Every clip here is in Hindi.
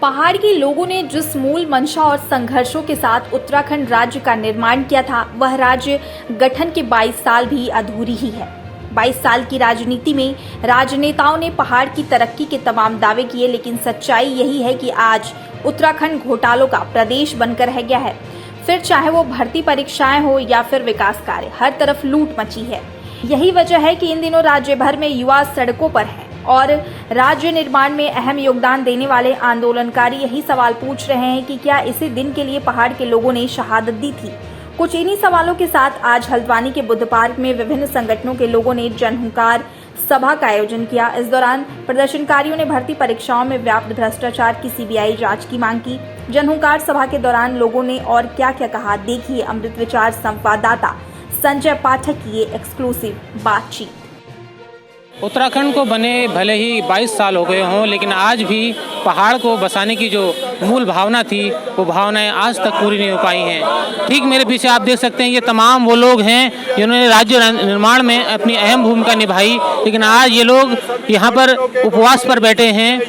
पहाड़ के लोगों ने जिस मूल मंशा और संघर्षों के साथ उत्तराखंड राज्य का निर्माण किया था, वह राज्य गठन के 22 साल भी अधूरी ही है। 22 साल की राजनीति में राजनेताओं ने पहाड़ की तरक्की के तमाम दावे किए, लेकिन सच्चाई यही है कि आज उत्तराखंड घोटालों का प्रदेश बनकर रह गया है। फिर चाहे वो भर्ती परीक्षाएं हो या फिर विकास कार्य, हर तरफ लूट मची है। यही वजह है कि इन दिनों राज्य भर में युवा सड़कों पर हैं और राज्य निर्माण में अहम योगदान देने वाले आंदोलनकारी यही सवाल पूछ रहे हैं कि क्या इसी दिन के लिए पहाड़ के लोगों ने शहादत दी थी। कुछ इन्हीं सवालों के साथ आज हल्द्वानी के बुद्ध पार्क में विभिन्न संगठनों के लोगों ने जनहुंकार सभा का आयोजन किया। इस दौरान प्रदर्शनकारियों ने भर्ती परीक्षाओं में व्याप्त भ्रष्टाचार की सीबीआई जांच की मांग की। जनहुंकार सभा के दौरान लोगों ने और क्या क्या कहा, देखिए अमृत विचार संवाददाता संजय पाठक की ये एक्सक्लूसिव बातचीत। उत्तराखंड को बने भले ही 22 साल हो गए हों, लेकिन आज भी पहाड़ को बसाने की जो मूल भावना थी, वो भावनाएं आज तक पूरी नहीं हो पाई हैं। ठीक मेरे पीछे आप देख सकते हैं, ये तमाम वो लोग हैं जिन्होंने राज्य निर्माण में अपनी अहम भूमिका निभाई, लेकिन आज ये लोग यहाँ पर उपवास पर बैठे हैं,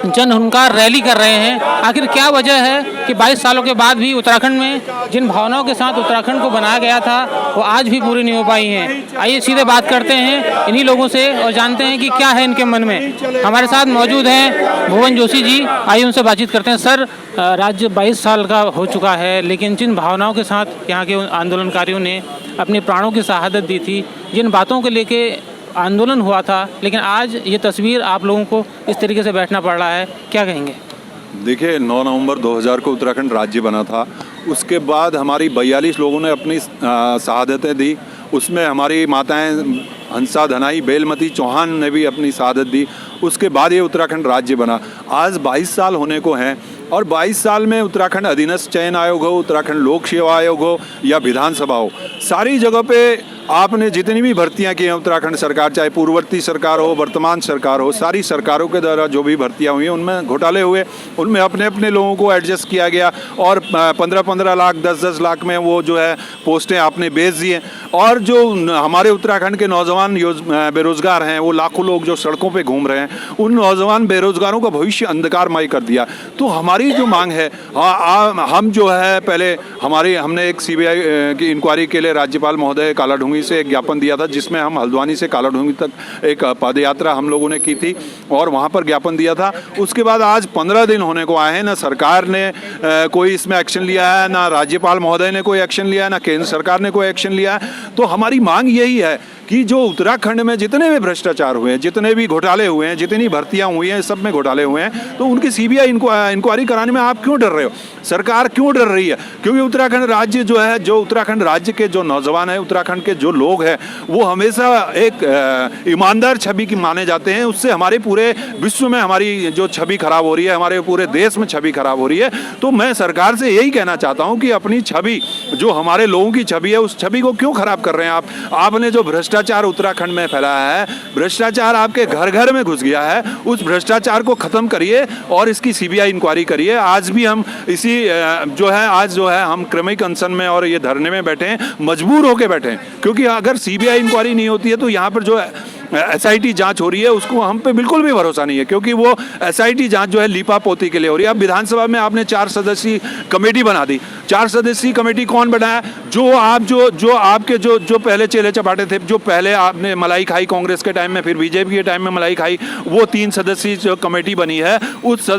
जनहुंकार रैली कर रहे हैं। आखिर क्या वजह है कि 22 सालों के बाद भी उत्तराखंड में जिन भावनाओं के साथ उत्तराखंड को बनाया गया था, वो आज भी पूरी नहीं हो पाई हैं। आइए सीधे बात करते हैं इन्हीं लोगों से और जानते हैं कि क्या है इनके मन में। हमारे साथ मौजूद हैं भुवन जोशी जी, आइए उनसे बातचीत करते हैं। सर, राज्य 22 साल का हो चुका है, लेकिन जिन भावनाओं के साथ यहाँ के आंदोलनकारियों ने अपने प्राणों की शहादत दी थी, जिन बातों को लेके आंदोलन हुआ था, लेकिन आज ये तस्वीर आप लोगों को इस तरीके से बैठना पड़ रहा है, क्या कहेंगे? देखिए, 9 नवंबर 2000 को उत्तराखंड राज्य बना था। उसके बाद हमारी 42 लोगों ने अपनी शहादतें दी। उसमें हमारी माताएं हंसा धनाई बेलमती चौहान ने भी अपनी शहादत दी। उसके बाद ये उत्तराखंड राज्य बना। आज 22 साल होने को हैं और 22 साल में उत्तराखंड अधीनस्थ चयन आयोग हो, उत्तराखंड लोक सेवा आयोग हो या विधानसभा हो, सारी जगह पे आपने जितनी भी भर्तियां की हैं उत्तराखंड सरकार, चाहे पूर्ववर्ती सरकार हो, वर्तमान सरकार हो, सारी सरकारों के द्वारा जो भी भर्तियां हुई हैं उनमें घोटाले हुए। उनमें अपने अपने लोगों को एडजस्ट किया गया और 15-15 लाख 10-10 लाख में वो जो है पोस्टें आपने बेच दी हैं। और जो हमारे उत्तराखंड के नौजवान बेरोजगार हैं, वो लाखों लोग जो सड़कों पर घूम रहे हैं, उन नौजवान बेरोजगारों का भविष्य अंधकारमय कर दिया। तो हमारी जो मांग है, हम जो है पहले हमने एक सीबीआई की इंक्वायरी के लिए राज्यपाल महोदय कालाढूंगी से एक ज्ञापन दिया था, जिसमें हम हल्द्वानी से कालाढूंगी तक एक पद यात्रा हम लोगों ने की थी और वहाँ पर ज्ञापन दिया था। उसके बाद आज 15 दिन होने को आए हैं, ना सरकार ने कोई इसमें एक्शन लिया है, ना राज्यपाल महोदय ने कोई एक्शन लिया है, ना केंद्र सरकार ने कोई एक्शन लिया है। तो हमारी मांग यही है कि जो उत्तराखंड में जितने भी भ्रष्टाचार हुए हैं, जितने भी घोटाले हुए हैं, जितनी भर्तियां हुई हैं, सब में घोटाले हुए हैं, तो उनकी सीबीआई इंक्वायरी कराने में आप क्यों डर रहे हो? सरकार क्यों डर रही है? क्योंकि उत्तराखंड राज्य जो है, जो उत्तराखंड राज्य के जो नौजवान हैं, उत्तराखंड के जो लोग हैं, वो हमेशा एक ईमानदार छवि की माने जाते हैं। उससे हमारे पूरे विश्व में हमारी जो छवि खराब हो रही है, हमारे पूरे देश में छवि खराब हो रही है। तो मैं सरकार से यही कहना चाहता हूँ कि अपनी छवि, जो हमारे लोगों की छवि है, उस छवि को क्यों खराब कर रहे हैं आप? आपने जो भ्रष्टाचार उत्तराखंड में फैलाया है, भ्रष्टाचार आपके घर घर में घुस गया है, उस भ्रष्टाचार को खत्म करिए और इसकी सीबीआई इंक्वायरी करिए। आज भी हम इसी आज जो है हम क्रमिक अनशन में और ये धरने में बैठे हैं, मजबूर होकर बैठे हैं, क्योंकि अगर सीबीआई इंक्वायरी नहीं होती है तो यहाँ पर जो एसआईटी जांच हो रही है उसको हम पे बिल्कुल भी भरोसा नहीं है, क्योंकि वो एसआईटी जांच जो है लीपा पोती के लिए हो रही है। अब विधानसभा में आपने 4 सदस्यीय कमेटी बना दी। 4 सदस्यीय कमेटी कौन बनाया? जो आपके जो पहले चेले चपाटे थे, जो पहले आपने मलाई खाई कांग्रेस के टाइम में, फिर बीजेपी के टाइम में मलाई खाई, वो 3 सदस्यीय जो कमेटी बनी है, उस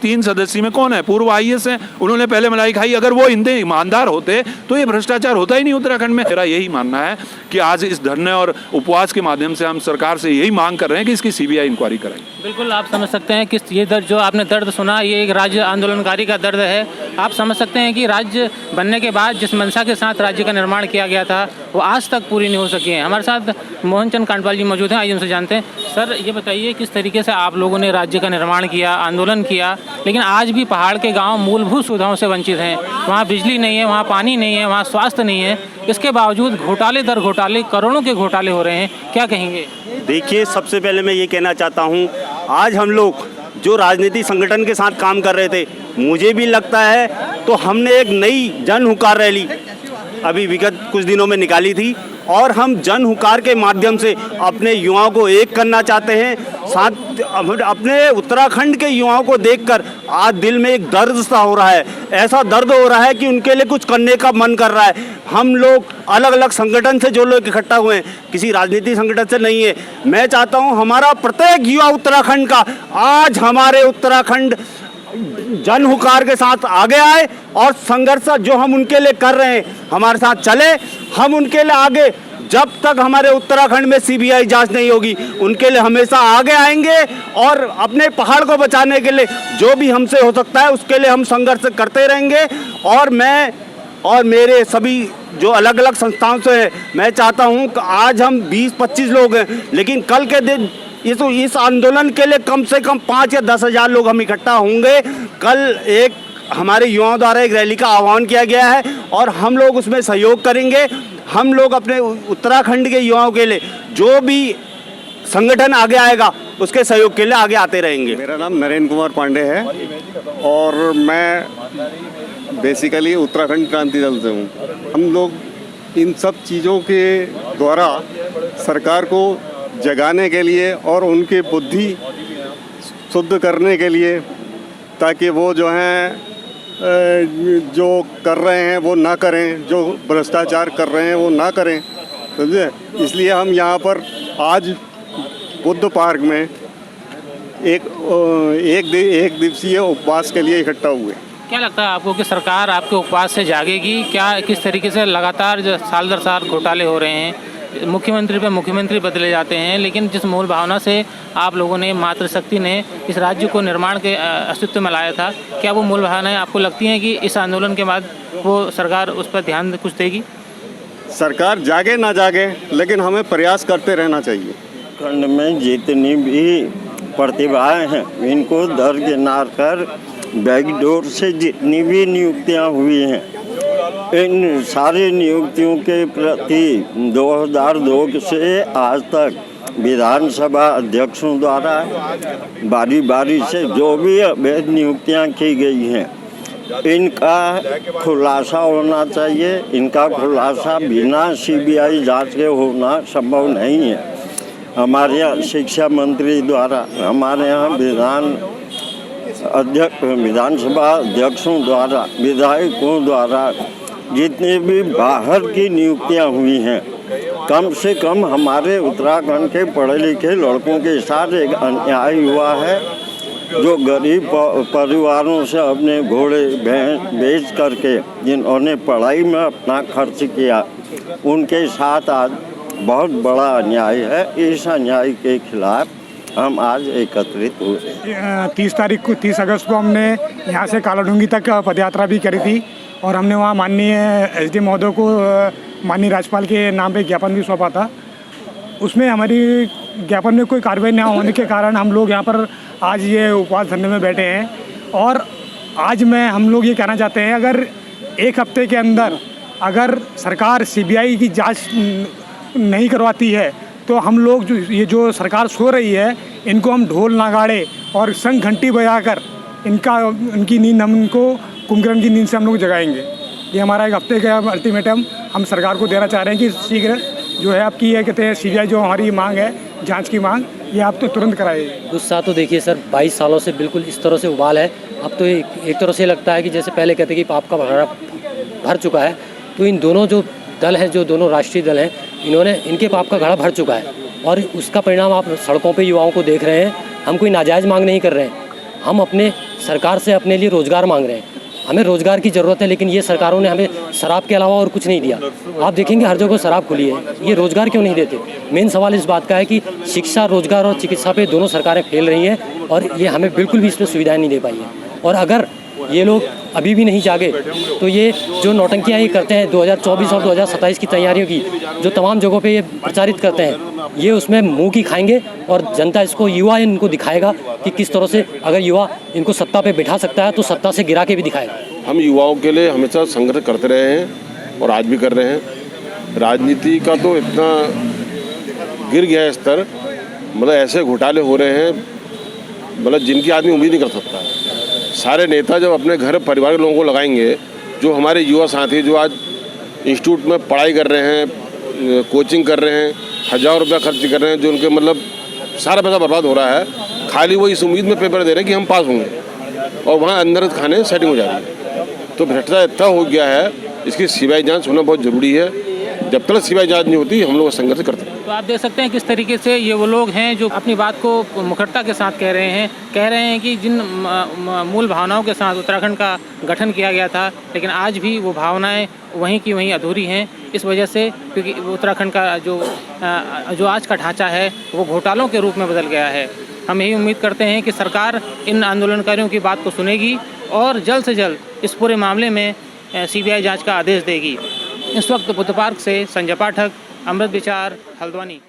3 सदस्यीय में कौन है? पूर्व आईएएस हैं, उन्होंने पहले मलाई खाई। अगर वो इनके ईमानदार होते तो ये भ्रष्टाचार होता ही नहीं उत्तराखंड में। मेरा यही मानना है कि आज इस धरने और उपवास के माध्यम से हम सरकार से यही मांग कर रहे हैं कि इसकी सीबीआई इंक्वायरी कराएं। बिल्कुल, आप समझ सकते हैं कि ये दर्द जो आपने दर्द सुना, ये एक राज्य आंदोलनकारी का दर्द है। आप समझ सकते हैं कि राज्य बनने के बाद जिस मंशा के साथ राज्य का निर्माण किया गया था, वो आज तक पूरी नहीं हो सकी है। हमारे साथ मोहन चंद कांडपाल जी मौजूद हैं, आइए उनसे जानते हैं। सर, ये बताइए किस तरीके से आप लोगों ने राज्य का निर्माण किया, आंदोलन किया, लेकिन आज भी पहाड़ के गाँव मूलभूत सुविधाओं से वंचित हैं। वहाँ बिजली नहीं है, वहाँ पानी नहीं है, वहाँ स्वास्थ्य नहीं है। इसके बावजूद घोटाले दर घोटाले, करोड़ों के घोटाले हो रहे हैं, क्या कहेंगे? देखिए, सबसे पहले मैं ये कहना चाहता हूँ, आज हम लोग जो राजनीतिक संगठन के साथ काम कर रहे थे, मुझे भी लगता है तो हमने एक नई जन हुंकार रैली अभी विगत कुछ दिनों में निकाली थी और हम जन हुकार के माध्यम से अपने युवाओं को एक करना चाहते हैं। साथ अपने उत्तराखंड के युवाओं को देखकर आज दिल में एक दर्द सा हो रहा है, ऐसा दर्द हो रहा है कि उनके लिए कुछ करने का मन कर रहा है। हम लोग अलग अलग संगठन से जो लोग इकट्ठा हुए हैं, किसी राजनीतिक संगठन से नहीं है। मैं चाहता हूं हमारा प्रत्येक युवा उत्तराखंड का आज हमारे उत्तराखंड जन हुकार के साथ आगे आए और संघर्ष जो हम उनके लिए कर रहे हैं हमारे साथ चले। हम उनके लिए आगे, जब तक हमारे उत्तराखंड में सीबीआई जांच नहीं होगी, उनके लिए हमेशा आगे आएंगे और अपने पहाड़ को बचाने के लिए जो भी हमसे हो सकता है उसके लिए हम संघर्ष करते रहेंगे। और मैं और मेरे सभी जो अलग अलग संस्थाओं से हैं, मैं चाहता हूं कि आज हम 20-25 लोग हैं, लेकिन कल के दिन इस आंदोलन के लिए कम से कम 5 या 10 हज़ार लोग हम इकट्ठा होंगे। कल एक हमारे युवाओं द्वारा एक रैली का आह्वान किया गया है और हम लोग उसमें सहयोग करेंगे। हम लोग अपने उत्तराखंड के युवाओं के लिए जो भी संगठन आगे आएगा उसके सहयोग के लिए आगे आते रहेंगे। मेरा नाम नरेंद्र कुमार पांडे है और मैं बेसिकली उत्तराखंड क्रांति दल से हूँ। हम लोग इन सब चीज़ों के द्वारा सरकार को जगाने के लिए और उनकी बुद्धि शुद्ध करने के लिए, ताकि वो जो हैं जो कर रहे हैं वो ना करें, जो भ्रष्टाचार कर रहे हैं वो ना करें, समझे। इसलिए हम यहाँ पर आज बुद्ध पार्क में एक दिवसीय उपवास के लिए इकट्ठा हुए। क्या लगता है आपको कि सरकार आपके उपवास से जागेगी? क्या किस तरीके से लगातार जो साल दर साल घोटाले हो रहे हैं, मुख्यमंत्री पे मुख्यमंत्री बदले जाते हैं, लेकिन जिस मूल भावना से आप लोगों ने, मातृशक्ति ने इस राज्य को निर्माण के अस्तित्व में लाया था, क्या वो मूल भावनाएं आपको लगती हैं कि इस आंदोलन के बाद वो सरकार उस पर ध्यान कुछ देगी? सरकार जागे ना जागे, लेकिन हमें प्रयास करते रहना चाहिए। खंड में जितनी भी प्रतिभाएं हैं इनको दरकिनार कर बैकडोर से जितनी भी नियुक्तियां हुई हैं, इन सारी नियुक्तियों के प्रति 2002 से आज तक विधानसभा अध्यक्षों द्वारा बारी बारी से जो भी अवैध नियुक्तियां की गई हैं, इनका खुलासा होना चाहिए। इनका खुलासा बिना सीबीआई जांच के होना संभव नहीं है। हमारे यहाँ शिक्षा मंत्री द्वारा, हमारे यहाँ विधानसभा अध्यक्षों द्वारा, विधायकों द्वारा जितनी भी बाहर की नियुक्तियां हुई हैं, कम से कम हमारे उत्तराखंड के पढ़े लिखे लड़कों के साथ एक अन्याय हुआ है। जो गरीब परिवारों से अपने घोड़े भैंस बेच करके जिन्होंने पढ़ाई में अपना खर्च किया, उनके साथ आज बहुत बड़ा अन्याय है। इस अन्याय के खिलाफ हम आज एकत्रित हुए। 30 अगस्त को हमने यहाँ से कालाडूंगी तक पदयात्रा भी करी थी और हमने वहाँ माननीय एसडी महोदय को माननीय राज्यपाल के नाम पे ज्ञापन भी सौंपा था। उसमें हमारी ज्ञापन में कोई कार्रवाई न होने के कारण हम लोग यहाँ पर आज ये उपवास धरने में बैठे हैं। और आज हम लोग ये कहना चाहते हैं, अगर एक हफ्ते के अंदर अगर सरकार सीबीआई की जांच नहीं करवाती है तो हम लोग जो सरकार सो रही है, इनको हम ढोल नगाड़े और संग घंटी बजाकर उनकी नींद, हम इनको कुंभकर्ण की नींद से हम लोग जगाएंगे। ये हमारा एक हफ्ते का अल्टीमेटम हम सरकार को देना चाह रहे हैं कि शीघ्र जो है आपकी ये कहते हैं सीबीआई जो हमारी मांग है, जांच की मांग, ये आप तो तुरंत कराइए। गुस्सा तो देखिए सर 22 सालों से बिल्कुल इस तरह से उबाल है। अब तो एक तरह से लगता है कि जैसे पहले कहते कि पाप का भरा भर चुका है, तो इन दोनों जो दल हैं, जो दोनों राष्ट्रीय दल हैं, इनके पाप का घड़ा भर चुका है। और उसका परिणाम आप सड़कों पे युवाओं को देख रहे हैं। हम कोई नाजायज़ मांग नहीं कर रहे हैं, हम अपने सरकार से अपने लिए रोज़गार मांग रहे हैं। हमें रोज़गार की ज़रूरत है, लेकिन ये सरकारों ने हमें शराब के अलावा और कुछ नहीं दिया। आप देखेंगे हर जगह शराब खुली है, ये रोज़गार क्यों नहीं देते? मेन सवाल इस बात का है कि शिक्षा, रोज़गार और चिकित्सा पे दोनों सरकारें फेल रही हैं और ये हमें बिल्कुल भी इसमें सुविधाएं नहीं दे पाई हैं। और अगर ये लोग अभी भी नहीं जागे तो ये जो नौटंकियाँ ये करते हैं 2024 और 2027 की तैयारियों की, जो तमाम जगहों पे ये प्रचारित करते हैं, ये उसमें मुंह की खाएंगे और जनता इसको, युवा इनको दिखाएगा कि किस तरह से अगर युवा इनको सत्ता पे बिठा सकता है तो सत्ता से गिरा के भी दिखाएगा। हम युवाओं के लिए हमेशा संघर्ष करते रहे हैं और आज भी कर रहे हैं। राजनीति का तो इतना गिर गया है स्तर, मतलब ऐसे घोटाले हो रहे हैं, मतलब जिनकी आदमी उम्मीद नहीं कर सकता। सारे नेता जब अपने घर परिवार के लोगों को लगाएंगे, जो हमारे युवा साथी जो आज इंस्टीट्यूट में पढ़ाई कर रहे हैं, कोचिंग कर रहे हैं, 1000 रुपया खर्च कर रहे हैं, जो उनके मतलब सारा पैसा बर्बाद हो रहा है। खाली वो इस उम्मीद में पेपर दे रहे हैं कि हम पास होंगे और वहाँ अंदर खाने सेटिंग हो जा रही है। तो भ्रष्टाचार इतना हो गया है, इसकी सीबीआई जांच होना बहुत ज़रूरी है। जब तक सीबीआई जांच नहीं होती हम लोग संघर्ष करते हैं। तो आप देख सकते हैं किस तरीके से ये वो लोग हैं जो अपनी बात को मुखरता के साथ कह रहे हैं कि जिन मूल भावनाओं के साथ उत्तराखंड का गठन किया गया था, लेकिन आज भी वो भावनाएं वहीं की वहीं अधूरी हैं। इस वजह से क्योंकि उत्तराखंड का जो आज का ढांचा है वो घोटालों के रूप में बदल गया है। हम यही उम्मीद करते हैं कि सरकार इन आंदोलनकारियों की बात को सुनेगी और जल्द से जल्द इस पूरे मामले में सीबीआई जांच का आदेश देगी। इस वक्त बुद्ध पार्क से संजय पाठक, अमृत विचार, हल्द्वानी।